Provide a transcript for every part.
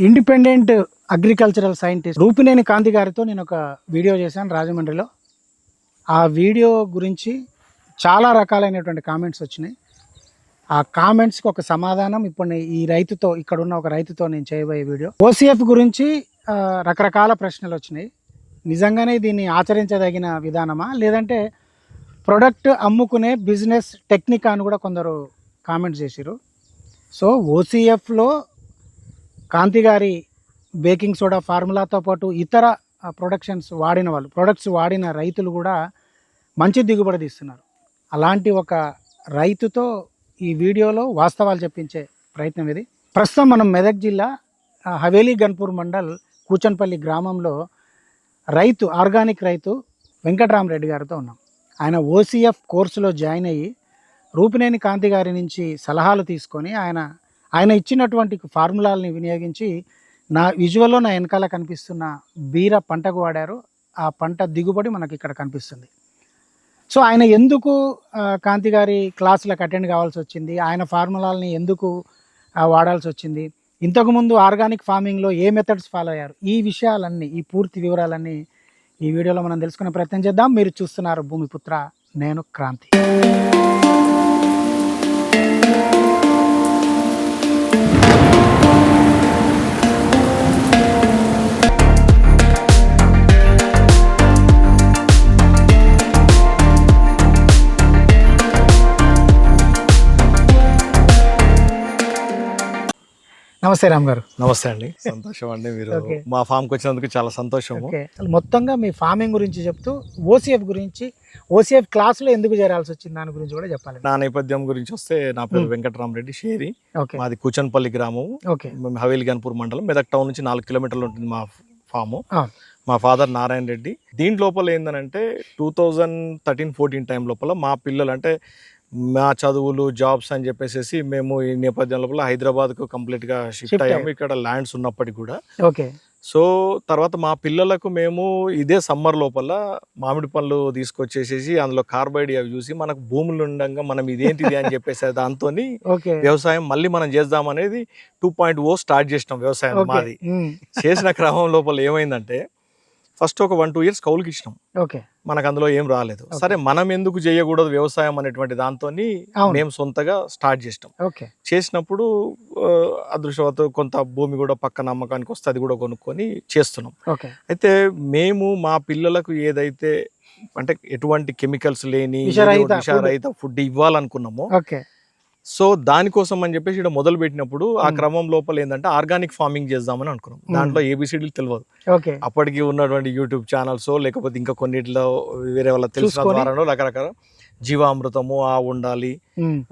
Independent agricultural scientist Rupineni కాంతి గారితో నేను ఒక వీడియో చేశాను రాజమండ్రిలో. ఆ వీడియో గురించి చాలా రకాలైనటువంటి కామెంట్స్ వచ్చినాయి. ఆ కామెంట్స్కి ఒక సమాధానం ఇప్పుడు ఈ రైతుతో, ఇక్కడ ఉన్న ఒక రైతుతో నేను చేయబోయే వీడియో. ఓసీఎఫ్ గురించి రకరకాల ప్రశ్నలు వచ్చినాయి. నిజంగానే దీన్ని ఆచరించదగిన విధానమా, లేదంటే ప్రొడక్ట్ అమ్ముకునే బిజినెస్ టెక్నిక్ అని కూడా కొందరు కామెంట్స్ చేసిరు. సో ఓసీఎఫ్లో కాంతి గారి బేకింగ్ సోడా ఫార్ములాతో పాటు ఇతర ప్రొడక్ట్స్ వాడిన రైతులు కూడా మంచి దిగుబడి తీస్తున్నారు. అలాంటి ఒక రైతుతో ఈ వీడియోలో వాస్తవాలు చెప్పించే ప్రయత్నం ఇది. ప్రస్తుతం మనం మెదక్ జిల్లా హవేలీ గన్పూర్ మండల్ కూచన్పల్లి గ్రామంలో ఆర్గానిక్ రైతు వెంకట్రామరెడ్డి గారితో ఉన్నాం. ఆయన ఓసీఎఫ్ కోర్సులో జాయిన్ అయ్యి రూపినేని కాంతి గారి నుంచి సలహాలు తీసుకొని ఆయన ఇచ్చినటువంటి ఫార్ములాలని వినియోగించి నా విజువల్లో నా వెనకాల కనిపిస్తున్న బీర పంటకు వాడారు. ఆ పంట దిగుబడి మనకి ఇక్కడ కనిపిస్తుంది. సో ఆయన ఎందుకు కాంతి గారి క్లాసులకు అటెండ్ కావాల్సి వచ్చింది, ఆయన ఫార్ములాలని ఎందుకు వాడాల్సి వచ్చింది, ఇంతకుముందు ఆర్గానిక్ ఫార్మింగ్లో ఏ మెథడ్స్ ఫాలో అయ్యారు, ఈ విషయాలన్నీ, ఈ పూర్తి వివరాలన్నీ ఈ వీడియోలో మనం తెలుసుకునే ప్రయత్నం చేద్దాం. మీరు చూస్తున్నారు భూమిపుత్ర, నేను క్రాంతి. నమస్తే రామ్ గారు. నమస్తే అండి, సంతోషం అండి. మీరు మా ఫామ్కి వచ్చినందుకు చాలా సంతోషం. మొత్తంగా మీ ఫార్మింగ్ గురించి చెప్తూ ఓసీఎఫ్ క్లాసులో ఎందుకు చేరాల్సి వచ్చింది దాని గురించి కూడా చెప్పాలి. నా నేపథ్యం గురించి వస్తే, నా పేరు వెంకట్రామరెడ్డి షేరి, మాది కూచన్పల్లి గ్రామం, హవేలీ గన్పూర్ మండలం, మెదక్ టౌన్ నుంచి 4 కిలోమీటర్లు ఉంటుంది మా ఫాము. మా ఫాదర్ నారాయణ రెడ్డి. దీని లోపల ఏంటంటే 2013-14 టైం లోపల మా పిల్లలు, అంటే మా చదువులు, జాబ్స్ అని చెప్పేసి మేము ఈ నేపథ్యం లోపల హైదరాబాద్కు కంప్లీట్గా షిఫ్ట్ అయ్యాము, ఇక్కడ ల్యాండ్స్ ఉన్నప్పటికీ కూడా. సో తర్వాత మా పిల్లలకు మేము ఇదే సమ్మర్ లోపల మామిడి పళ్ళు తీసుకొచ్చేసేసి అందులో కార్బైడ్ అవి చూసి మనకు భూములు ఉండగా మనం ఇదేంటిది అని చెప్పేసి దాంతో వ్యవసాయం మళ్ళీ మనం చేద్దామనేది 2.0 స్టార్ట్ చేసినాం వ్యవసాయం మాది. చేసిన క్రమం లోపల ఏమైందంటే, ఫస్ట్ ఒక 1-2 ఇయర్స్ కౌలుకి ఇచ్చినాం, మనకు అందులో ఏం రాలేదు. సరే మనం ఎందుకు చేయకూడదు వ్యవసాయం అనేటువంటి దాంతో మేము సొంతగా స్టార్ట్ చేసినాం. చేసినప్పుడు అదృష్టవత్తు కొంత భూమి కూడా పక్కన అమ్మకానికి వస్తే అది కూడా కొనుక్కొని చేస్తున్నాం. అయితే మేము మా పిల్లలకు ఏదైతే అంటే ఎటువంటి కెమికల్స్ లేని విషరహిత ఫుడ్ ఇవ్వాలనుకున్నామో, సో దానికోసం అని చెప్పేసి ఇక్కడ మొదలు పెట్టినప్పుడు ఆ క్రమం లోపల ఏంటంటే ఆర్గానిక్ ఫార్మింగ్ చేద్దామని అనుకున్నాం. దాంట్లో ఏబిసిడీలు తెలియదు. అప్పటికి ఉన్నటువంటి యూట్యూబ్ ఛానల్స్ లేకపోతే ఇంకా కొన్నిట్లో వేరే వాళ్ళ తెలిసిన ద్వారానో రకరకాల జీవామృతము ఉండాలి,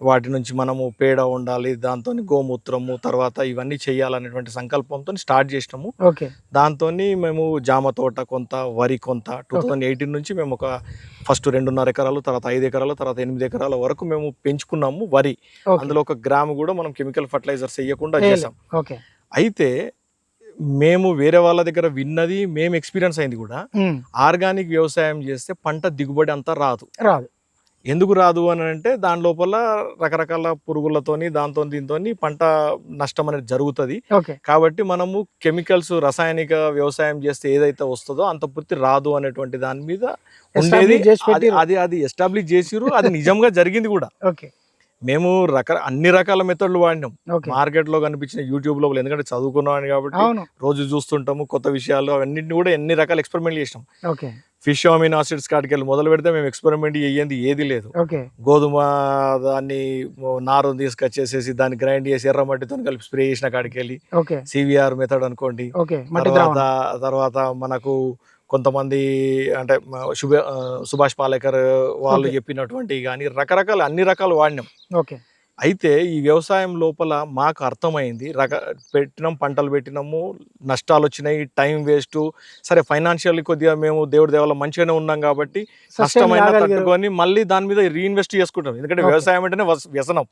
వాటి నుంచి మనము పేడ ఉండాలి, దాంతో గోమూత్రము, తర్వాత ఇవన్నీ చేయాలనేటువంటి సంకల్పంతో స్టార్ట్ చేసినాము. దాంతో మేము జామ తోట కొంత, వరి కొంత 2018 నుంచి మేము ఒక ఫస్ట్ 2.5 ఎకరాలు, తర్వాత 5 ఎకరాలు, తర్వాత 8 ఎకరాల వరకు మేము పెంచుకున్నాము వరి. అందులో 1 గ్రాము కూడా మనం కెమికల్ ఫర్టిలైజర్స్ వేయకుండా చేసాం. అయితే మేము వేరే వాళ్ళ దగ్గర విన్నది, మేము ఎక్స్పీరియన్స్ అయింది కూడా, ఆర్గానిక్ వ్యవసాయం చేస్తే పంట దిగుబడి అంతా రాదు. ఎందుకు రాదు అని అంటే, దాని లోపల రకరకాల పురుగులతోని దీంతో పంట నష్టం అనేది జరుగుతుంది. కాబట్టి మనము కెమికల్స్, రసాయనిక వ్యవసాయం చేస్తే ఏదైతే వస్తుందో అంత పూర్తి రాదు అనేటువంటి దాని మీద ఉండేది. అది ఎస్టాబ్లిష్ చేసిరు, అది నిజంగా జరిగింది కూడా. మేము అన్ని రకాల మెథడ్లు వాడినాం, మార్కెట్ లో కనిపించిన, యూట్యూబ్ లో, ఎందుకంటే చదువుకున్నాం కాబట్టి రోజు చూస్తుంటాము కొత్త విషయాలు, అవన్నింటిని కూడా ఎన్ని రకాల ఎక్స్పెరిమెంట్ చేసినాం. ఫిష్ అమినో ఆసిడ్స్ కాటికెళ్ళి మొదలు పెడితే మేము ఎక్స్పెరిమెంట్ అయ్యేది ఏది లేదు. గోధుమ దాన్ని నారు తీసుకొచ్చేసేసి దాన్ని గ్రైండ్ చేసి ఎర్రమట్టితో కలిపి స్ప్రే చేసిన కాడికెళ్ళి సివిఆర్ మెథడ్ అనుకోండి. తర్వాత మనకు కొంతమంది అంటే సుభాష్ పాలేకర్ వాళ్ళు చెప్పినటువంటి కానీ అన్ని రకాలు వాడినాం. అయితే ఈ వ్యవసాయం లోపల మాకు అర్థమైంది, పంటలు పెట్టినాము, నష్టాలు వచ్చినాయి, టైం వేస్ట్. సరే ఫైనాన్షియల్లీ కొద్దిగా మేము దేవుడి దేవాల మంచిగానే ఉన్నాం కాబట్టి నష్టమైన తట్టుకొని మళ్ళీ దాని మీద రీఇన్వెస్ట్ చేసుకుంటాం. ఎందుకంటే వ్యవసాయం అంటేనే వ్యసనం.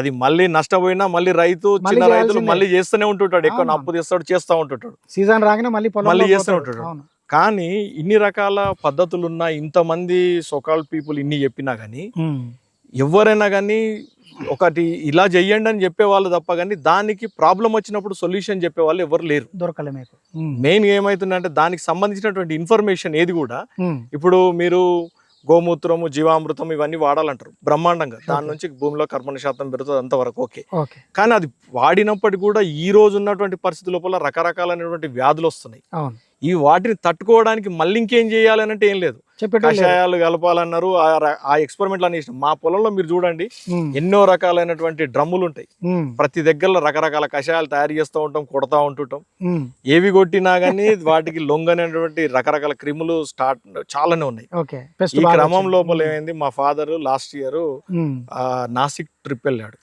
అది మళ్ళీ నష్టపోయినా మళ్ళీ చిన్న రైతులు మళ్ళీ చేస్తూనే ఉంటుంటాడు, ఎక్కువ అప్పు తెస్తాడు, చేస్తూ ఉంటుంటాడు, సీజన్ రాగానే మళ్ళీ చేస్తూనే ఉంటాడు. కానీ ఇన్ని రకాల పద్ధతులున్నా, ఇంతమంది సోకాల్ పీపుల్ ఇన్ని చెప్పినా కానీ ఎవరైనా కానీ ఒకటి ఇలా చెయ్యండి అని చెప్పేవాళ్ళు తప్ప కానీ దానికి ప్రాబ్లం వచ్చినప్పుడు సొల్యూషన్ చెప్పేవాళ్ళు ఎవరు లేరు. దొరకలే మీకు. మెయిన్ ఏమైతుందంటే దానికి సంబంధించినటువంటి ఇన్ఫర్మేషన్ ఏది కూడా ఇప్పుడు మీరు గోమూత్రము, జీవామృతం ఇవన్నీ వాడాలంటారు బ్రహ్మాండంగా. దాని నుంచి భూమిలో కర్బన శాతం పెరుగుతుంది, అంతవరకు ఓకే. కానీ అది వాడినప్పటికీ కూడా ఈ రోజు ఉన్నటువంటి పరిస్థితి లోపల రకరకాలైనటువంటి వ్యాధులు వస్తున్నాయి. ఈ వాటిని తట్టుకోవడానికి మళ్ళీ ఇంకేం చేయాలని అంటే ఏం లేదు, కషాయాలు కలపాలన్నారు. ఆ ఎక్స్పెరిమెంట్లు అని చేసినాం. మా పొలంలో మీరు చూడండి ఎన్నో రకాలైనటువంటి డ్రమ్ములు ఉంటాయి. ప్రతి దగ్గరలో రకరకాల కషాయాలు తయారు చేస్తూ ఉంటాం, కొడతా ఉంటుంటాం. ఏవి కొట్టినా గానీ వాటికి లొంగనేటువంటి రకరకాల క్రిములు చాలానే ఉన్నాయి. ఈ క్రమం లోపల ఏమైంది, మా father last year Nasik trip వెళ్ళాడు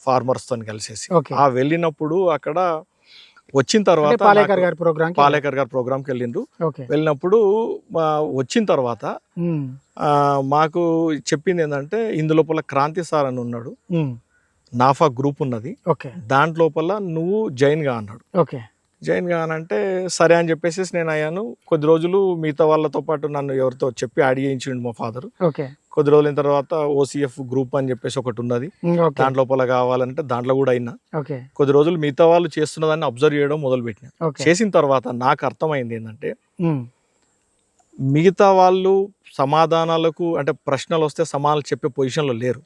ఫార్మర్స్ తో కలిసేసి. ఆ వెళ్ళినప్పుడు అక్కడ వచ్చిన తర్వాత పాలేకర్ గారి ప్రోగ్రామ్కి వెళ్ళిండ్రు. వెళ్ళినప్పుడు వచ్చిన తర్వాత మాకు చెప్పింది ఏంటంటే ఇందులోపల క్రాంతి సార్ అని ఉన్నాడు, నాఫా గ్రూప్ ఉన్నది, దాంట్లోపల నువ్వు జాయిన్ గా అన్నాడు. జాయిన్ గా అంటే సరే అని చెప్పేసి నేను అయ్యాను. కొద్ది రోజులు మిగతా వాళ్ళతో పాటు నన్ను ఎవరితో చెప్పి యాడ్ చేయించిండు మా ఫాదర్. కొద్ది రోజుల తర్వాత ఓసీఎఫ్ గ్రూప్ అని చెప్పేసి ఒకటి ఉన్నది, దాంట్లోపల కావాలంటే దాంట్లో కూడా అయినా. కొద్ది రోజులు మిగతా వాళ్ళు చేస్తున్నదాన్ని అబ్జర్వ్ చేయడం మొదలు పెట్టిన. చేసిన తర్వాత నాకు అర్థమైంది ఏంటంటే మిగతా వాళ్ళు సమాధానాలకు అంటే ప్రశ్నలు వస్తే సమాధానాలు చెప్పే పొజిషన్ లో లేరు.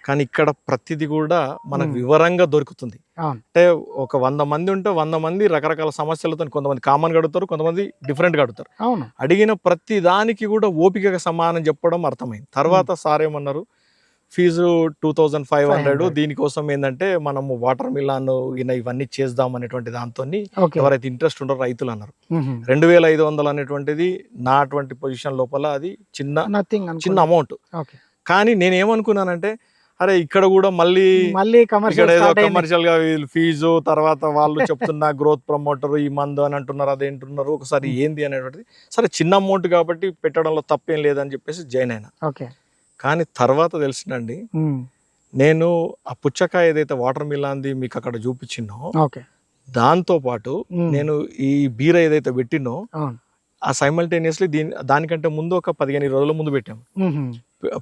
కానీ ఇక్కడ ప్రతిదీ కూడా మనకు వివరంగా దొరుకుతుంది. అంటే ఒక 100 మంది ఉంటే 100 మంది రకరకాల సమస్యలతో, కొంతమంది కామన్ గా అడుగుతారు, కొంతమంది డిఫరెంట్ గా అడుగుతారు. అడిగిన ప్రతి దానికి కూడా ఓపికగా సమాధానం చెప్పడం అర్థమైంది. తర్వాత సార్ ఏమన్నారు, ఫీజు 2500, దీనికోసం ఏంటంటే మనము వాటర్ మిలాన్ ఇవన్నీ చేద్దాం అనేటువంటి దాంతో ఎవరైతే ఇంట్రెస్ట్ ఉండరో రైతులు అన్నారు. 2500 అనేటువంటిది నా అటువంటి పొజిషన్ లోపల అది చిన్న అమౌంట్. కానీ నేనేమనుకున్నానంటే అరే ఇక్కడ కూడా మళ్ళీ ఇక్కడ ఏదో కమర్షియల్ గా ఫీజు, తర్వాత వాళ్ళు చెప్తున్న గ్రోత్ ప్రమోటర్ ఈ మందు అని అంటున్నారు, అదేంటున్నారు, ఒకసారి ఏంది అనేటువంటిది. సరే చిన్న అమౌంట్ కాబట్టి పెట్టడంలో తప్పేం లేదని చెప్పేసి జాయిన్ అయినా. కానీ తర్వాత తెలిసిందండి, నేను ఆ పుచ్చకాయ ఏదైతే వాటర్ మిలాన్ది మీకు అక్కడ చూపించినో దాంతో పాటు నేను ఈ బీర ఏదైతే పెట్టినో ఆ సైమల్టేనియస్లీ దానికంటే ముందు ఒక 15 రోజుల ముందు పెట్టాము.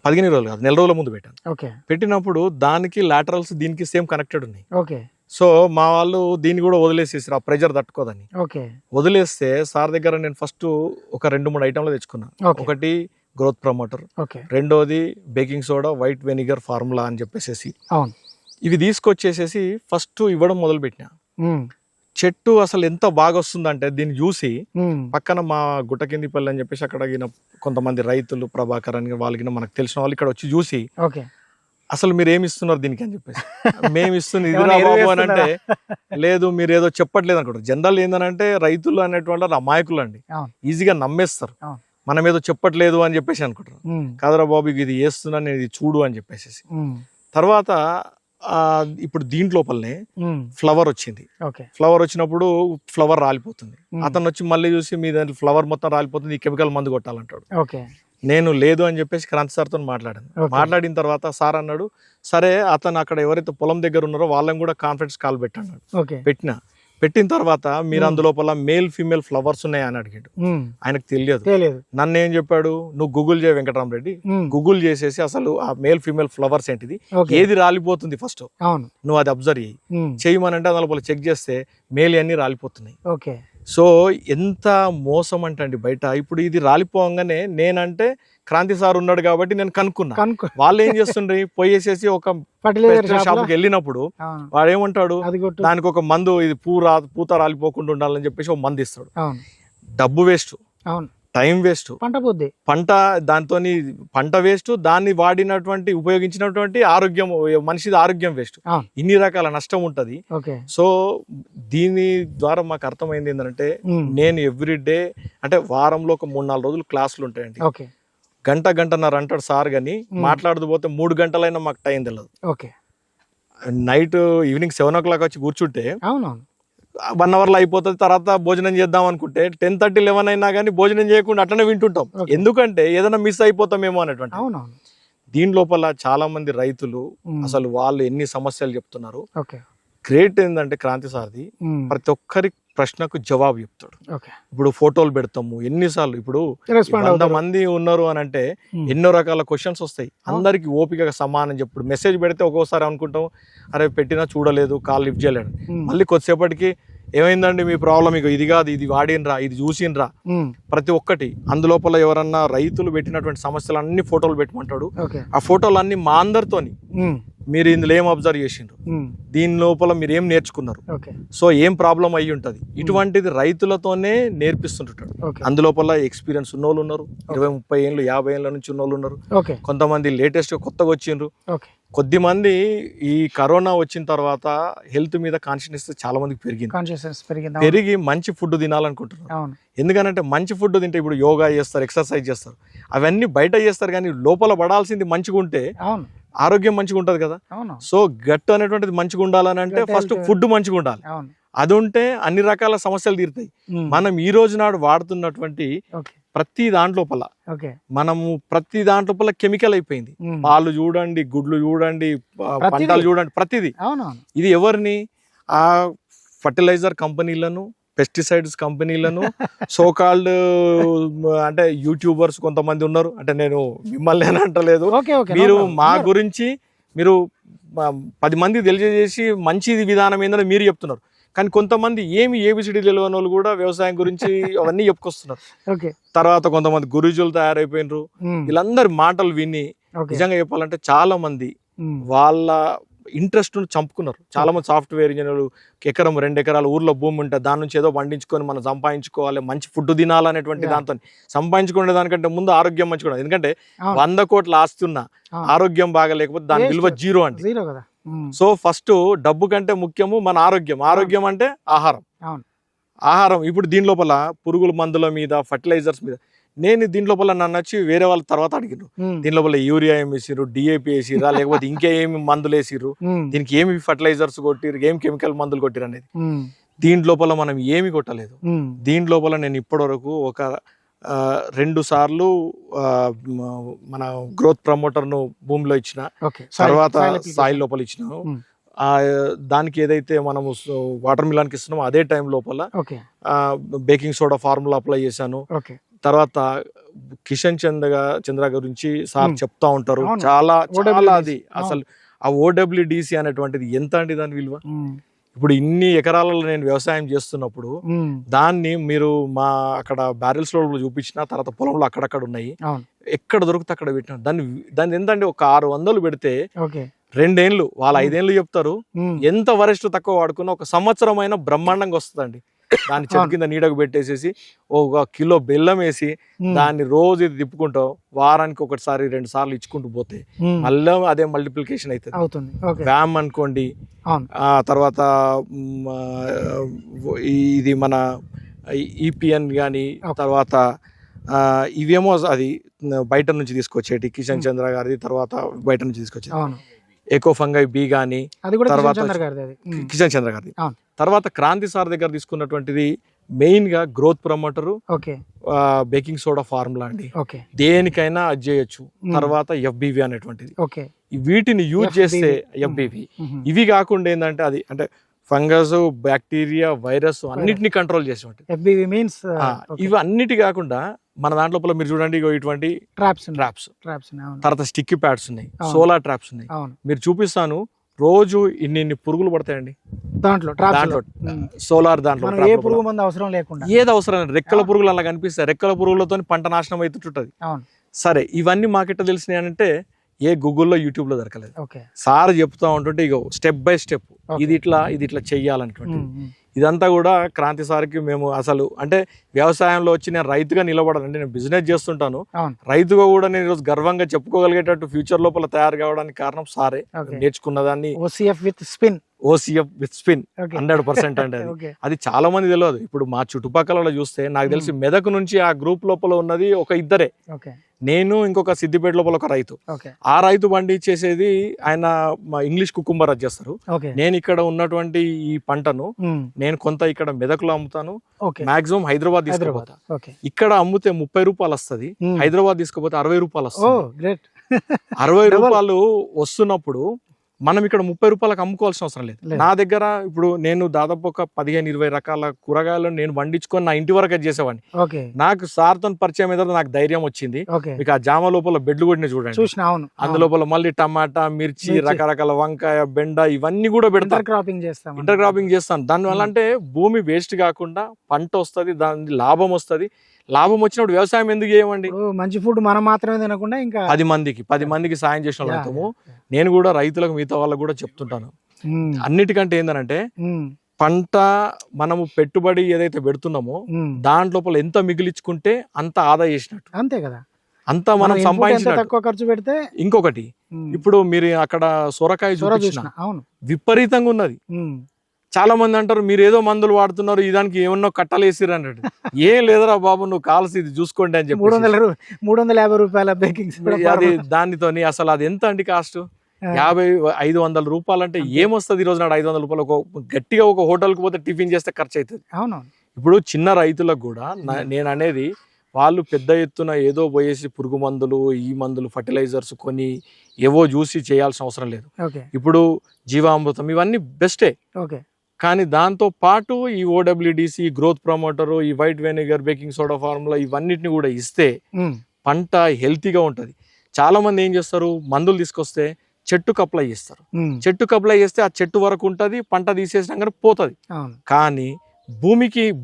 15 రోజులు కాదు, నెల రోజుల ముందు పెట్టాను. పెట్టినప్పుడు దానికి లాటరల్స్ దీనికి సేమ్ కనెక్టెడ్ ఉన్నాయి. సో మా వాళ్ళు దీన్ని కూడా వదిలేసేసారు, ఆ ప్రెజర్ తట్టుకోదని. వదిలేస్తే సార్ దగ్గర నేను ఫస్ట్ ఒక 2-3 ఐటమ్లు తెచ్చుకున్నాను. ఒకటి గ్రోత్ ప్రమోటర్, రెండోది baking soda, white vinegar formula అని చెప్పేసి ఇవి తీసుకొచ్చేసేసి ఫస్ట్ ఇవ్వడం మొదలు పెట్టినా. చెట్టు అసలు ఎంత బాగా వస్తుందంటే దీన్ని చూసి పక్కన మా గుట్టకిందిపల్లి అని చెప్పేసి అక్కడ కొంతమంది రైతులు, ప్రభాకర్ అని వాళ్ళకి మనకు తెలిసిన వాళ్ళు ఇక్కడ వచ్చి చూసి అసలు మీరు ఏమి ఇస్తున్నారు దీనికి అని చెప్పేసి, మేము ఇస్తుంది ఇదిరా బాబు అని అంటే, లేదు మీరు ఏదో చెప్పట్లేదు అనుకుంటారు. జనరల్ ఏంటంటే రైతులు అనేటువంటి అమాయకులు అండి, ఈజీగా నమ్మేస్తారు. మనం ఏదో చెప్పట్లేదు అని చెప్పేసి అనుకుంటారు. కాదరా బాబు ఇది చేస్తున్నాను నేను, ఇది చూడు అని చెప్పేసి. తర్వాత ఇప్పుడు దీంట్లోపలనే ఫ్లవర్ వచ్చింది. ఫ్లవర్ వచ్చినప్పుడు ఫ్లవర్ రాలిపోతుంది. అతను వచ్చి మళ్ళీ చూసి మీ దాంట్లో ఫ్లవర్ మొత్తం రాలిపోతుంది, ఈ కెమికల్ మందు కొట్టాలంటాడు. నేను లేదు అని చెప్పేసి క్రాంతి సార్తో మాట్లాడాను. మాట్లాడిన తర్వాత సార్ అన్నాడు, సరే అతను అక్కడ ఎవరైతే పొలం దగ్గర ఉన్నారో వాళ్ళని కూడా కాన్ఫరెన్స్ కాల్ పెట్టిన తర్వాత మీరు అందులోపల మేల్ ఫీమేల్ ఫ్లవర్స్ ఉన్నాయి అని అడిగాడు. ఆయనకు తెలియదు. నన్ను ఏం చెప్పాడు, నువ్వు గూగుల్ చేయ వెంకటరామరెడ్డి, గూగుల్ చేసేసి అసలు ఆ మేల్ ఫీమేల్ ఫ్లవర్స్ ఏంటిది, ఏది రాలిపోతుంది ఫస్ట్ నువ్వు అది అబ్జర్వ్ చేయమనంటే అందులోపల చెక్ చేస్తే మేల్ అన్ని రాలిపోతున్నాయి. సో ఎంత మోసం అంటే బయట. ఇప్పుడు ఇది రాలిపోగానే నేనంటే క్రాంతి సార్ ఉన్నాడు కాబట్టి నేను కనుక్కున్నా. వాళ్ళు ఏం చేస్తుండ్రి, పోయేసేసి ఒక షాప్కి వెళ్ళినప్పుడు వాడు ఏమంటాడు, దానికి ఒక మందు, ఇది పూత రాలిపోకుండా ఉండాలని చెప్పేసి ఒక మందు ఇస్తాడు. డబ్బు వేస్ట్, టైం వేస్ట్, పంట దాంతో పంట వేస్ట్, దాన్ని వాడినటువంటి ఉపయోగించినటువంటి ఆరోగ్యం, మనిషిది ఆరోగ్యం వేస్ట్. ఇన్ని రకాల నష్టం ఉంటది. సో దీని ద్వారా మాకు అర్థమైంది ఏంటంటే, నేను ఎవ్రీడే అంటే వారంలో ఒక 3-4 రోజులు క్లాసులు ఉంటాయండి. గంటన్నర అంటాడు సార్ గాని, మాట్లాడుతూ పోతే 3 గంటలైనా మాకు టైం తెలియదు. నైట్ ఈవినింగ్ 7 o'clock వచ్చి కూర్చుంటే 1 hour లో అయిపోతుంది. తర్వాత భోజనం చేద్దాం అనుకుంటే 10:30, 11 అయినా కానీ భోజనం చేయకుండా అట్లనే వింటుంటాం. ఎందుకంటే ఏదైనా మిస్ అయిపోతామేమో అనేటువంటి. దీని లోపల చాలా మంది రైతులు అసలు వాళ్ళు ఎన్ని సమస్యలు చెప్తున్నారు. గ్రేట్ ఏంటంటే క్రాంతి సార్ది ప్రతి ఒక్కరి ప్రశ్నకు జవాబు చెప్తాడు. ఓకే. ఇప్పుడు ఫోటోలు పెడతాము ఎన్నిసార్లు, ఇప్పుడు రెస్పాండ్ 100 మంది ఉన్నారు అని అంటే ఎన్నో రకాల క్వశ్చన్స్ వస్తాయి. అందరికి ఓపికగా సమానం చెప్పుడు. మెసేజ్ పెడితే ఒక్కోసారి అనుకుంటాం అరే పెట్టినా చూడలేదు, కాల్ లిఫ్ట్ చేయలేడు. మళ్ళీ కొద్దిసేపటికి ఏమైందండి మీ ప్రాబ్లం, ఇక ఇది కాదు, ఇది వాడినరా, ఇది చూసినరా, ప్రతి ఒక్కటి అందులోపల ఎవరన్నా రైతులు పెట్టినటువంటి సమస్యలు అన్ని ఫోటోలు పెట్టమంటాడు. ఆ ఫోటోలు అన్ని మా అందరితోని మీరు ఇందులో ఏం అబ్జర్వ్ చేసిండ్రు, దీని లోపల మీరు ఏం నేర్చుకున్నారు, సో ఏం ప్రాబ్లం అయ్యి ఉంటది, ఇటువంటిది రైతులతోనే నేర్పిస్తుంటాడు. అందులోపల ఎక్స్పీరియన్స్ ఉన్నోళ్ళు ఉన్నారు, 20-30 ఏళ్ళు 50 ఏళ్ళ నుంచి ఉన్నోళ్ళు ఉన్నారు. కొంతమంది లేటెస్ట్ కొత్తగా వచ్చిండ్రు. కొద్దిమంది ఈ కరోనా వచ్చిన తర్వాత హెల్త్ మీద కాన్షియస్నెస్ చాలా మందికి పెరిగి మంచి ఫుడ్ తినాలనుకుంటున్నారు. ఎందుకంటే మంచి ఫుడ్ తింటే ఇప్పుడు యోగా చేస్తారు, ఎక్సర్సైజ్ చేస్తారు, అవన్నీ బయట చేస్తారు, కానీ లోపల పడాల్సింది మంచిగా ఉంటే ఆరోగ్యం మంచిగా ఉంటది కదా. సో గట్టు అనేటువంటిది మంచిగా ఉండాలని అంటే ఫస్ట్ ఫుడ్ మంచిగా ఉండాలి. అది ఉంటే అన్ని రకాల సమస్యలు తీరుతాయి. మనం ఈ రోజు నాడు వాడుతున్నటువంటి ప్రతి దాంట్లోపల కెమికల్ అయిపోయింది. పాలు చూడండి, గుడ్లు చూడండి, పంటలు చూడండి, ప్రతిదీ. ఇది ఎవరిని, ఆ ఫర్టిలైజర్ కంపెనీలను, పెస్టిసైడ్స్ కంపెనీలను, సోకాల్డ్ అంటే యూట్యూబర్స్ కొంతమంది ఉన్నారు, అంటే నేను మిమ్మల్ని అని అంటలేదు, మీరు మా గురించి మీరు 10 మంది తెలియజేసి మంచిది విధానం ఏందని మీరు చెప్తున్నారు. కానీ కొంతమంది ఏబిసిడి తెలియని వాళ్ళు కూడా వ్యవసాయం గురించి అవన్నీ చెప్పుకొస్తున్నారు. తర్వాత కొంతమంది గురుజులు తయారైపోయినరు. వీళ్ళందరి మాటలు విని నిజంగా చెప్పాలంటే చాలా మంది వాళ్ళ ఇంట్రెస్ట్ చంపుకున్నారు. చాలా మంది సాఫ్ట్వేర్ ఇంజనీర్లు 1-2 ఎకరాలు ఊర్లో భూమి ఉంటే దాని నుంచి ఏదో పండించుకొని మనం సంపాదించుకోవాలి, మంచి ఫుడ్ తినాలనేటువంటి దాంతో సంపాదించుకునే దానికంటే ముందు ఆరోగ్యం మంచిగా. ఎందుకంటే 100 కోట్ల ఆస్తి ఉన్నా ఆరోగ్యం బాగా లేకపోతే దాని విలువ జీరో అండి. సో ఫస్ట్ డబ్బు కంటే ముఖ్యము మన ఆరోగ్యం. ఆరోగ్యం అంటే ఆహారం. ఇప్పుడు దీని లోపల పురుగుల మందుల మీద, ఫర్టిలైజర్స్ మీద, నేను దీని లోపల నన్ను వచ్చి వేరే వాళ్ళ తర్వాత అడిగిరు, దీని లోపల యూరియా ఏమి వేసిరు, డిఏపి వేసిరా, లేకపోతే ఇంకేమి మందులు వేసిరు, దీనికి ఏమి ఫర్టిలైజర్స్ కొట్టిరు, ఏం కెమికల్ మందులు కొట్టిరు అనేది. దీని లోపల మనం ఏమి కొట్టలేదు. దీని లోపల నేను ఇప్పటి వరకు ఒక 2 సార్లు మన గ్రోత్ ప్రమోటర్ ను భూమిలో ఇచ్చిన, తర్వాత సాయిల్ లోపల ఇచ్చినాను. దానికి ఏదైతే మనము వాటర్ మిలాన్ కి ఇస్తున్నామో అదే టైం లోపల బేకింగ్ సోడా ఫార్ములా అప్లై చేశాను. తర్వాత కిషన్ చంద్ర గురించి సార్ చెప్తా ఉంటారు, చాలా అది అసలు ఆ OWDC అనేటువంటిది ఎంత అండి దాని విలువ. ఇప్పుడు ఇన్ని ఎకరాలలో నేను వ్యవసాయం చేస్తున్నప్పుడు దాన్ని మీరు మా అక్కడ బ్యారెల్స్ లో చూపించిన, తర్వాత పొలంలో అక్కడక్కడ ఉన్నాయి, ఎక్కడ దొరికితే అక్కడ పెట్టిన. దాన్ని ఎంతండి, ఒక 600 పెడితే 2 ఏళ్ళు, వాళ్ళు 5 ఏళ్ళు చెప్తారు. ఎంత వరెస్ట్ తక్కువ వాడుకున్నా 1 సంవత్సరం అయినా బ్రహ్మాండంగా వస్తుందండి. దాన్ని చెట్టు కింద నీడకు పెట్టేసేసి 1 కిలో బెల్లం వేసి దాన్ని రోజు ఇది తిప్పుకుంటావు, వారానికి 1-2 సార్లు ఇచ్చుకుంటూ పోతే మళ్ళీ అదే మల్టిప్లికేషన్ అవుతుంది. వ్యామ్ అనుకోండి, తర్వాత ఇది మన ఈపిఎన్ గాని, తర్వాత ఇవేమో అది బయట నుంచి తీసుకొచ్చేటి కిషన్ చంద్ర గారి, తర్వాత బయట నుంచి తీసుకొచ్చేది ఎకో ఫంగై బి గాని, తర్వాత కిషన్ చంద్ర గారిది. తర్వాత క్రాంతి సార్ దగ్గర తీసుకున్నటువంటిది మెయిన్ గా growth promoter, baking soda formula అండి. దేనికైనా అది చేయొచ్చు. తర్వాత FBV అనేటువంటిది, వీటిని యూజ్ చేస్తే FBV. ఇవి కాకుండా ఏంటంటే అది అంటే ఫంగస్, బ్యాక్టీరియా, వైరస్ అన్నిటిని కంట్రోల్ చేసి ఉంటుంది. ఇవి అన్నిటి కాకుండా మన దాంట్లో మీరు చూడండి ఇటువంటి ట్రాప్స్, తర్వాత స్టిక్కీ ప్యాడ్స్ ఉన్నాయి, సోలార్ ట్రాప్స్ ఉన్నాయి. మీరు చూపిస్తాను, రోజు ఇన్ని పురుగులు పడతాయండి దాంట్లో సోలార్. దాంట్లో ఏ పురుగు మందు అవసరం లేకుండా, ఏది అవసరం, రెక్కల పురుగులు అలా కనిపిస్తాయి. రెక్కల పురుగులతో పంట నాశనం అవుతుంటది. సరే, ఇవన్నీ మాకెట్ట తెలిసినాయి అంటే ఏ గూగుల్లో, యూట్యూబ్ లో దొరకలేదు. సార్ చెప్తా ఉంటుంటే ఇగో స్టెప్ బై స్టెప్ ఇది ఇట్లా చెయ్యాలనుకుంటుంది. ఇదంతా కూడా క్రాంతి సార్కి మేము అసలు అంటే వ్యవసాయంలో వచ్చి నేను రైతుగా నిలబడాలంటే, నేను బిజినెస్ చేస్తుంటాను, రైతుగా కూడా నేను ఈరోజు గర్వంగా చెప్పుకోగలిగేటట్టు ఫ్యూచర్ లోపల తయారు కావడానికి కారణం సారే. నేర్చుకున్న దాన్ని OCF విత్ స్పిన్ 100% అంటే అది చాలా మంది తెలియదు. ఇప్పుడు మా చుట్టుపక్కల చూస్తే నాకు తెలిసి మెదక్ నుంచి ఆ గ్రూప్ లోపల ఉన్నది ఒక 2 నేను, ఇంకొక సిద్దిపేట లోపల ఒక రైతు. ఆ రైతు పండించేసేది ఆయన ఇంగ్లీష్ కుకుంబర్ అది చేస్తారు. నేను ఇక్కడ ఉన్నటువంటి ఈ పంటను నేను కొంత ఇక్కడ మెదక్లో అమ్ముతాను, మాక్సిమం హైదరాబాద్ తీసుకుపోతా. ఇక్కడ అమ్మితే 30 రూపాయలు వస్తుంది, హైదరాబాద్ తీసుకుపోతే 60 రూపాయలు వస్తుంది. 60 రూపాయలు వస్తున్నప్పుడు మనం ఇక్కడ 30 రూపాయలకు అమ్ముకోవాల్సిన అవసరం లేదు. నా దగ్గర ఇప్పుడు నేను దాదాపు ఒక 15-20 రకాల కూరగాయలను నేను వండించుకొని నా ఇంటి వరకు చేసేవాడిని. నాకు సార్తో పరిచయం మీద నాకు ధైర్యం వచ్చింది. మీకు ఆ జామ లోపల బెడ్లు కొట్టిన చూడండి, అందులోపల మళ్ళీ టమాటా, మిర్చి, రకరకాల వంకాయ, బెండ ఇవన్నీ కూడా పెడతాను, ఇంటర్ క్రాపింగ్ చేస్తాను. దానివల్ల అంటే భూమి వేస్ట్ కాకుండా పంట వస్తుంది, దాని లాభం వస్తుంది. లాభం వచ్చినప్పుడు వ్యవసాయం ఎందుకు చేయమండి? మంచి ఫుడ్ మనం మాత్రమే తినకుండా ఇంకా 10 మందికి సాయం చేసిన అవుతాము. నేను కూడా రైతులకు మిగతా వాళ్ళకు కూడా చెప్తుంటాను. అన్నిటికంటే ఏంటంటే పంట మనము పెట్టుబడి ఏదైతే పెడుతున్నామో దాంట్లోపల ఎంత మిగిలించుకుంటే అంత ఆదా చేసినట్టు, అంతే కదా. అంతా మనం సంపాదించిన తక్కువ ఖర్చు పెడితే. ఇంకొకటి, ఇప్పుడు మీరు అక్కడ సొరకాయ చూసిన విపరీతంగా ఉన్నది. చాలా మంది అంటారు మీరు ఏదో మందులు వాడుతున్నారు, దానికి ఏమన్నా కట్టలు వేసిర్రు అన్నాడు. ఏం లేదురా బాబు, నువ్వు కాల్సి ఇది చూసుకోండి అని చెప్పి 350 రూపాయల బేకింగ్ అది దానితోని అసలు అది ఎంత అండి కాస్ట్? 500 రూపాయలు అంటే ఏమొస్తుంది ఈ రోజు నాడు? 500 రూపాయలు గట్టిగా ఒక హోటల్కి పోతే టిఫిన్ చేస్తే ఖర్చు అవుతుంది. అవునవును. ఇప్పుడు చిన్న రైతులకు కూడా నేను అనేది, వాళ్ళు పెద్ద ఎత్తున ఏదో పోయేసి పురుగు మందులు, ఈ మందులు, ఫర్టిలైజర్స్ కొని ఏవో చూసి చేయాల్సిన అవసరం లేదు. ఇప్పుడు జీవామృతం ఇవన్నీ బెస్టే, కానీ దాంతో పాటు ఈ OWDC, గ్రోత్ ప్రమోటరు, ఈ white vinegar, baking soda formula ఇవన్నిటిని కూడా ఇస్తే పంట హెల్తీగా ఉంటది. చాలా మంది ఏం చేస్తారు, మందులు తీసుకొస్తే చెట్టుకు అప్లై చేస్తారు. చెట్టుకు అప్లై చేస్తే ఆ చెట్టు వరకు ఉంటది, పంట తీసేసినాక పోతుంది. కానీ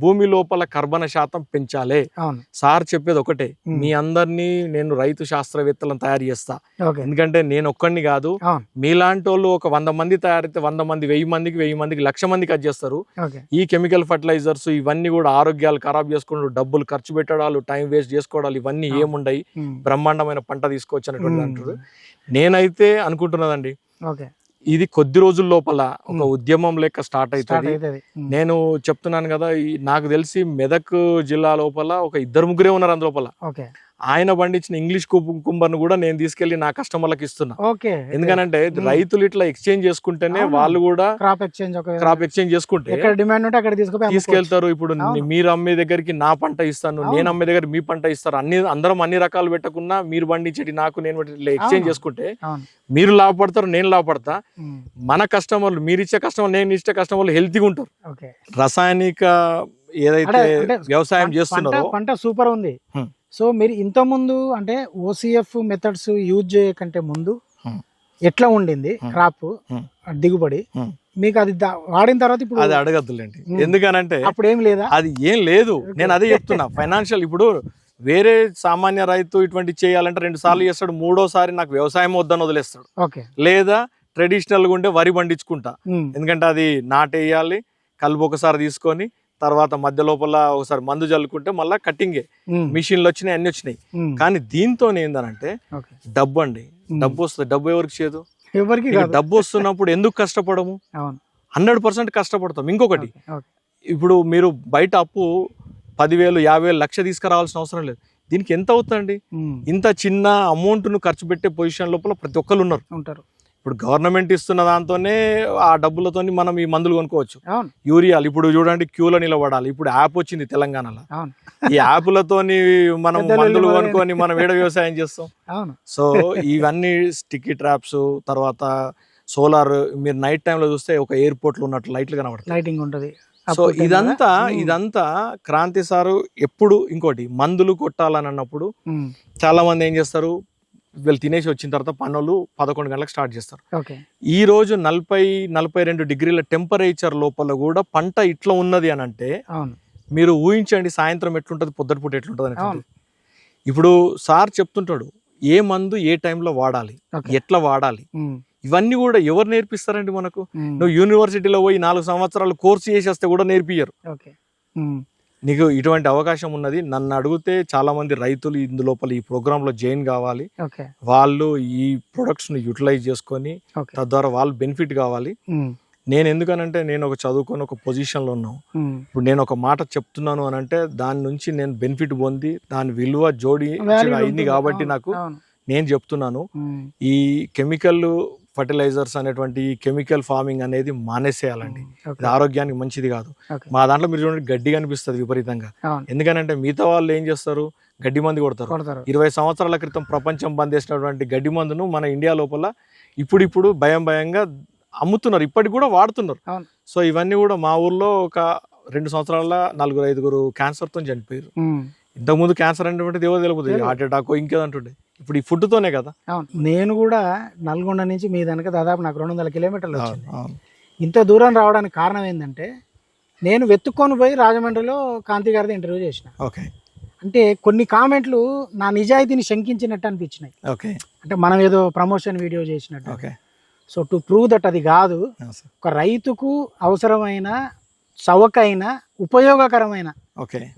భూమి లోపల కర్బన శాతం పెంచాలి. సార్ చెప్పేది ఒకటే, మీ అందరినీ నేను రైతు శాస్త్రవేత్తలను తయారు చేస్తా. ఎందుకంటే నేను ఒక్కడిని కాదు, మీలాంటి వాళ్ళు ఒక 100 మంది తయారైతే 100 మంది 1000 మందికి 1000 మందికి 1,00,000 మందికి అది చేస్తారు. ఈ కెమికల్ ఫర్టిలైజర్స్ ఇవన్నీ కూడా ఆరోగ్యాలు ఖరాబ్ చేసుకుంటూ డబ్బులు ఖర్చు పెట్టడాలు, టైం వేస్ట్ చేసుకోవడాలు ఇవన్నీ ఏముండయి, బ్రహ్మాండమైన పంట తీసుకోవచ్చు అనేటువంటి అంటారు. నేనైతే అనుకుంటున్నదండి, ఇది కొద్ది రోజుల లోపల ఒక ఉద్యమం లెక్క స్టార్ట్ అవుతుంది. నేను చెప్తున్నాను కదా, నాకు తెలిసి మెదక్ జిల్లా లోపల ఒక 2-3 ఉన్నారు అందులోపల. ఆయన పండించిన ఇంగ్లీష్ కుకుంబర్ను కూడా నేను తీసుకెళ్లి నా కస్టమర్లకు ఇస్తున్నా. ఎందుకనంటే రైతులు ఇట్లా ఎక్స్చేంజ్ చేసుకుంటేనే వాళ్ళు కూడా క్రాప్ ఎక్స్చేంజ్ చేసుకుంటే తీసుకెళ్తారు. ఇప్పుడు మీరు అమ్మే దగ్గరికి నా పంట ఇస్తాను, నేను అమ్మే దగ్గర మీ పంట ఇస్తారు. అందరం అన్ని రకాలు పెట్టకున్నా మీరు పండించేటి నాకు నేను ఎక్స్చేంజ్ చేసుకుంటే మీరు లాభపడతారు, నేను లాభపడతా. మన కస్టమర్లు, మీరు ఇచ్చే కస్టమర్, నేను ఇచ్చే కస్టమర్లు హెల్తీగా ఉంటారు. రసాయనిక ఏదైతే వ్యవసాయం చేస్తున్నారో పంట సూపర్ ఉంది. సో మీరు ఇంత ముందు అంటే OCF మెథడ్స్ యూజ్ చేయకంటే ముందు ఎట్లా ఉండింది క్రాప్ దిగుబడి మీకు? అది వాడిన తర్వాత ఇప్పుడు అది అడగద్దులేండి, ఎందుకనంటే అప్పుడు ఏం లేదా? అది ఏం లేదు. నేను అదే చెప్తున్నా. ఫైనాన్షియల్ ఇప్పుడు వేరే సామాన్య రైతు ఇటువంటి చేయాలంటే 2 సార్లు చేస్తాడు, 3వసారి నాకు వ్యవసాయం వద్దని వదిలేస్తాడు. లేదా ట్రెడిషనల్ గా ఉంటే వరి పండించుకుంటా, ఎందుకంటే అది నాటేయాలి, కలుపు ఒకసారి తీసుకొని తర్వాత మధ్య లోపల ఒకసారి మందు జల్లుకుంటే మళ్ళీ కట్టింగే మిషన్లు వచ్చినాయి, అన్ని వచ్చినాయి. కానీ దీంతో ఏందనంటే డబ్బు అండి, డబ్బు వస్తుంది. డబ్బు ఎవరికి చేయదు? డబ్బు వస్తున్నప్పుడు ఎందుకు కష్టపడము? 100% కష్టపడతాం. ఇంకొకటి, ఇప్పుడు మీరు బయట అప్పు 10,000, 50,000, 1,00,000 తీసుకురావాల్సిన అవసరం లేదు. దీనికి ఎంత అవుతుందండి? ఇంత చిన్న అమౌంట్ ను ఖర్చు పెట్టే పొజిషన్ లోపల ప్రతి ఒక్కరు ఉంటారు. ఇప్పుడు గవర్నమెంట్ ఇస్తున్న దాంతోనే ఆ డబ్బులతో మనం ఈ మందులు కొనుక్కోవచ్చు. యూరియాలు ఇప్పుడు చూడండి క్యూలో నిలబడాలి. ఇప్పుడు యాప్ వచ్చింది తెలంగాణలో, ఈ యాప్లతోని మనం మందులు కొనుక్కొని మనం ఏడ వ్యవసాయం చేస్తాం. సో ఇవన్నీ స్టిక్కీ ట్రాప్స్, తర్వాత సోలార్, మీరు నైట్ టైంలో చూస్తే ఒక ఎయిర్పోర్ట్ లో ఉన్నట్టు లైట్లు కనబడతాయి, లైటింగ్ ఉంటుంది. సో ఇదంతా క్రాంతి సారు ఎప్పుడు. ఇంకోటి, మందులు కొట్టాలని అన్నప్పుడు చాలా మంది ఏం చేస్తారు, వీళ్ళు తినేసి వచ్చిన తర్వాత పనులు 11 గంటలకు స్టార్ట్ చేస్తారు. ఈ రోజు 40-42 డిగ్రీల టెంపరేచర్ లోపల కూడా పంట ఇట్లా ఉన్నది అని అంటే మీరు ఊహించండి సాయంత్రం ఎట్లుంటది, పొద్దుటిపూట ఎట్లుంటది అనేది. ఇప్పుడు సార్ చెప్తుంటాడు ఏ మందు ఏ టైంలో వాడాలి, ఎట్లా వాడాలి, ఇవన్నీ కూడా ఎవరు నేర్పిస్తారండి మనకు? నువ్వు యూనివర్సిటీలో పోయి 4 సంవత్సరాలు కోర్సు చేసేస్తే కూడా నేర్పియ్యరు. నీకు ఇటువంటి అవకాశం ఉన్నది. నన్ను అడిగితే చాలా మంది రైతులు ఇందులోపల ఈ ప్రోగ్రామ్ లో జాయిన్ కావాలి, వాళ్ళు ఈ ప్రొడక్ట్స్ ని యూటిలైజ్ చేసుకొని తద్వారా వాళ్ళు బెనిఫిట్ కావాలి. నేను ఎందుకనంటే నేను ఒక చదువుకొని ఒక పొజిషన్ లో ఉన్నాను. ఇప్పుడు నేను ఒక మాట చెప్తున్నాను అని అంటే దాని నుంచి నేను బెనిఫిట్ పొంది దాని విలువ జోడి అయింది కాబట్టి నాకు నేను చెప్తున్నాను. ఈ కెమికల్ ఫర్టిలైజర్స్ అనేటువంటి కెమికల్ ఫార్మింగ్ అనేది మానేసేయాలండి. ఇది ఆరోగ్యానికి మంచిది కాదు. ఓకే. మా దాంట్లో మీరు చూడండి గడ్డి కనిపిస్తుంది విపరీతంగా. అవును. ఎందుకనంటే మిగతా వాళ్ళు ఏం చేస్తారు, గడ్డి మందు కొడతారు. 20 సంవత్సరాల క్రితం ప్రపంచం బంద్ చేసినటువంటి గడ్డి మందును మన ఇండియా లోపల ఇప్పుడు భయంగా అమ్ముతున్నారు, ఇప్పటికి కూడా వాడుతున్నారు. అవును. సో ఇవన్నీ కూడా మా ఊర్లో ఒక 2 సంవత్సరాల 4-5 క్యాన్సర్తో చనిపోయారు. ఇంతకుముందు క్యాన్సర్ అనేటువంటిది ఏవో తెలియదు, హార్ట్ అటాక్ ఇంకేదంటుండే. ఇప్పుడు ఈ ఫుడ్తోనే కదా. నేను కూడా నల్గొండ నుంచి మీ దానికి దాదాపు నాకు 200 కిలోమీటర్లు వచ్చింది. ఇంత దూరం రావడానికి కారణం ఏంటంటే నేను వెతుక్కొని పోయి రాజమండ్రిలో కాంతి గారిది ఇంటర్వ్యూ చేసిన. ఓకే. అంటే కొన్ని కామెంట్లు నా నిజాయితీని శంకించినట్టు అనిపించినాయి. ఓకే. అంటే మనం ఏదో ప్రమోషన్ వీడియో చేసినట్టు. Okay. So to prove that అది కాదు, ఒక రైతుకు అవసరమైన చవకైన ఉపయోగకరమైన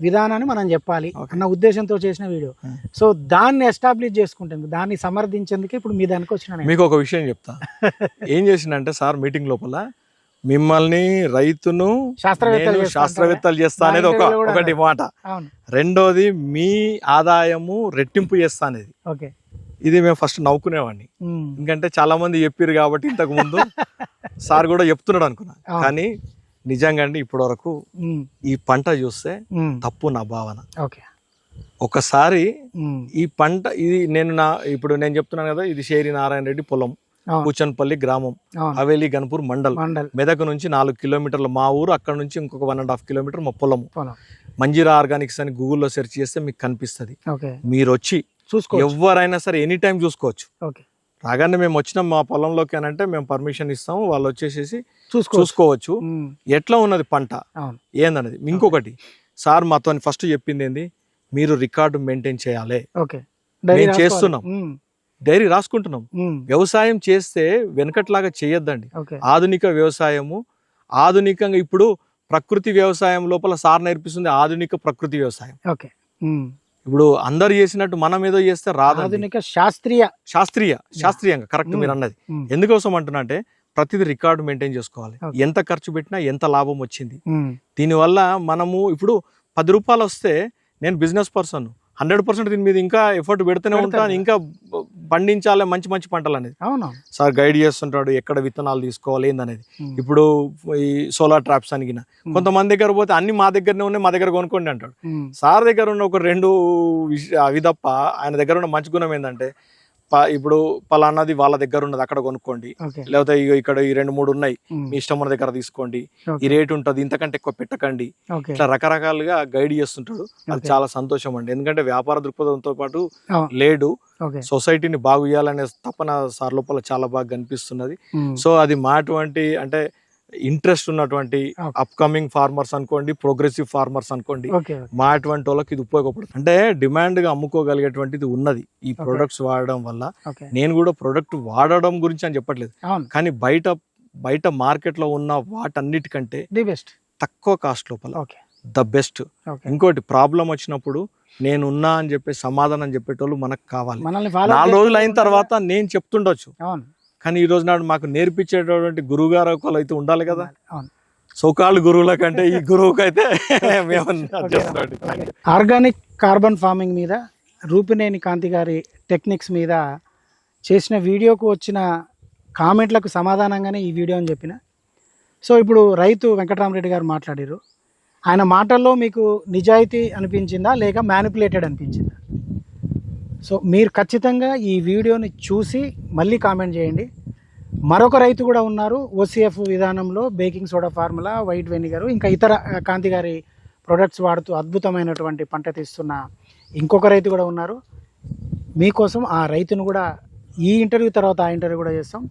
విధానాన్ని మనం చెప్పాలి అన్న ఉద్దేశంతో చేసిన వీడియో. సో దాన్ని ఎస్టాబ్లిష్ చేసుకుంటుంది, దాన్ని సమర్థించేందుకే ఇప్పుడు మీ దానికి వచ్చిన. మీకు ఒక విషయం చెప్తా. ఏం చేసిందంటే సార్ మీటింగ్ లోపల మిమ్మల్ని రైతును శాస్త్రవేత్తలు చేస్తా అనేది ఒకటి మాట. రెండోది మీ ఆదాయము రెట్టింపు చేస్తా అనేది. ఇది మేము ఫస్ట్ నవ్వుకునేవాడిని, ఎందుకంటే చాలా మంది చెప్పారు కాబట్టి ఇంతకు ముందు సార్ కూడా చెప్తున్నాడు అనుకున్నా. కానీ నిజంగా అండి ఇప్పటి వరకు ఈ పంట చూస్తే తప్పు నా భావన. ఒకసారి ఈ పంట ఇది ఇప్పుడు నేను చెప్తున్నాను కదా, ఇది షేరి నారాయణ రెడ్డి పొలం, కూచన్పల్లి గ్రామం, హవేలీ గన్పూర్ మండల్, మెదక్ నుంచి 4 కిలోమీటర్లు మా ఊరు, అక్కడ నుంచి ఇంకొక 1.5 కిలోమీటర్ మా పొలము. మంజీరా ఆర్గానిక్స్ అని గూగుల్లో సెర్చ్ చేస్తే మీకు కనిపిస్తుంది. మీరు వచ్చి ఎవరైనా సరే ఎనీ టైం చూసుకోవచ్చు. రాగానే మేము వచ్చినాం మా పొలంలోకి అని అంటే మేము పర్మిషన్ ఇస్తాము, వాళ్ళు వచ్చేసేసి చూసుకోవచ్చు ఎట్లా ఉన్నది పంట ఏందనేది. ఇంకొకటి సార్ మాతో ఫస్ట్ చెప్పింది ఏంది, మీరు రికార్డు మెయింటైన్ చేయాలి. మేము చేస్తున్నాం, డైరీ రాసుకుంటున్నాం. వ్యవసాయం చేస్తే వెనకట్లాగా చేయొద్దండి. ఆధునిక వ్యవసాయము, ఆధునికంగా ఇప్పుడు ప్రకృతి వ్యవసాయం లోపల సార్ నేర్పిస్తుంది ఆధునిక ప్రకృతి వ్యవసాయం. ఇప్పుడు అందరు చేసినట్టు మనం ఏదో చేస్తే రాదు. శాస్త్రీయంగా కరెక్ట్ మీరు అన్నది. ఎందుకోసం అంటున్నా అంటే ప్రతిదీ రికార్డు మెయింటైన్ చేసుకోవాలి. ఎంత ఖర్చు పెట్టినా ఎంత లాభం వచ్చింది. దీనివల్ల మనము ఇప్పుడు 10 రూపాయలు వస్తే నేను బిజినెస్ పర్సన్ 100% దీని మీద ఇంకా ఎఫర్ట్ పెడుతూనే ఉంటాను, ఇంకా పండించాలి మంచి మంచి పంటలు అనేది. సార్ గైడ్ చేస్తుంటాడు ఎక్కడ విత్తనాలు తీసుకోవాలి ఏందనేది. ఇప్పుడు ఈ సోలార్ ట్రాప్స్ అనిగిన కొంతమంది దగ్గర పోతే అన్ని మా దగ్గరనే ఉన్నాయి, మా దగ్గర కొనుక్కోండి అంటాడు. సార్ దగ్గర ఉన్న ఒక 2 అవి తప్ప ఆయన దగ్గర ఉన్న మంచి గుణం ఏంటంటే ఇప్పుడు పలానాది వాళ్ళ దగ్గర ఉన్నది అక్కడ కొనుక్కోండి, లేకపోతే ఇక్కడ ఈ 2-3 ఉన్నాయి మీ ఇష్టం ఉన్న దగ్గర తీసుకోండి, ఈ రేట్ ఉంటుంది ఇంతకంటే ఎక్కువ పెట్టకండి, ఇట్లా రకరకాలుగా గైడ్ చేస్తుంటాడు. అది చాలా సంతోషం అండి, ఎందుకంటే వ్యాపార దృక్పథంతో పాటు లేడు సొసైటీని బాగు చేయాలనే తపన సార్ లోపల చాలా బాగా కనిపిస్తున్నది. సో అది మా అటువంటి అంటే ఇంట్రెస్ట్ ఉన్నటువంటి అప్కమింగ్ ఫార్మర్స్ అనుకోండి, ప్రోగ్రెసివ్ ఫార్మర్స్ అనుకోండి, మా అటువంటి వాళ్ళకి ఇది ఉపయోగపడుతుంది. అంటే డిమాండ్ గా అమ్ముకోగలిగేటువంటిది ఉన్నది ఈ ప్రొడక్ట్స్ వాడడం వల్ల. నేను కూడా ప్రొడక్ట్ వాడడం గురించి అని చెప్పట్లేదు, కానీ బయట మార్కెట్ లో ఉన్న వాటన్నిటికంటే తక్కువ కాస్ట్ లోపల ద బెస్ట్. ఇంకోటి ప్రాబ్లం వచ్చినప్పుడు నేనున్నా అని చెప్పి సమాధానం చెప్పేటోళ్ళు మనకు కావాలి. 4 రోజులు అయిన తర్వాత నేను చెప్తుండొచ్చు, కానీ ఈ రోజు నాడు మాకు నేర్పించేటటువంటి గురువు గారు ఒకళ్ళు అయితే ఉండాలి కదా. సోకాళ్ళు గురువుల కంటే ఈ గురువుకి అయితే ఆర్గానిక్ కార్బన్ ఫార్మింగ్ మీద రూపినేని కాంతి గారి టెక్నిక్స్ మీద చేసిన వీడియోకు వచ్చిన కామెంట్లకు సమాధానంగానే ఈ వీడియో అని చెప్పిన. సో ఇప్పుడు రైతు వెంకటరామరెడ్డి గారు మాట్లాడారు, ఆయన మాటల్లో మీకు నిజాయితీ అనిపించిందా లేక మ్యానిపులేటెడ్ అనిపించిందా? సో మీరు ఖచ్చితంగా ఈ వీడియోని చూసి మళ్ళీ కామెంట్ చేయండి. మరొక రైతు కూడా ఉన్నారు, OCF విధానంలో baking soda formula, white vinegar, ఇంకా ఇతర కాంతి గారి ప్రొడక్ట్స్ వాడుతూ అద్భుతమైనటువంటి పంట తీస్తున్న ఇంకొక రైతు కూడా ఉన్నారు. మీకోసం ఆ రైతును కూడా ఈ ఇంటర్వ్యూ తర్వాత ఆ ఇంటర్వ్యూ కూడా చేస్తాం.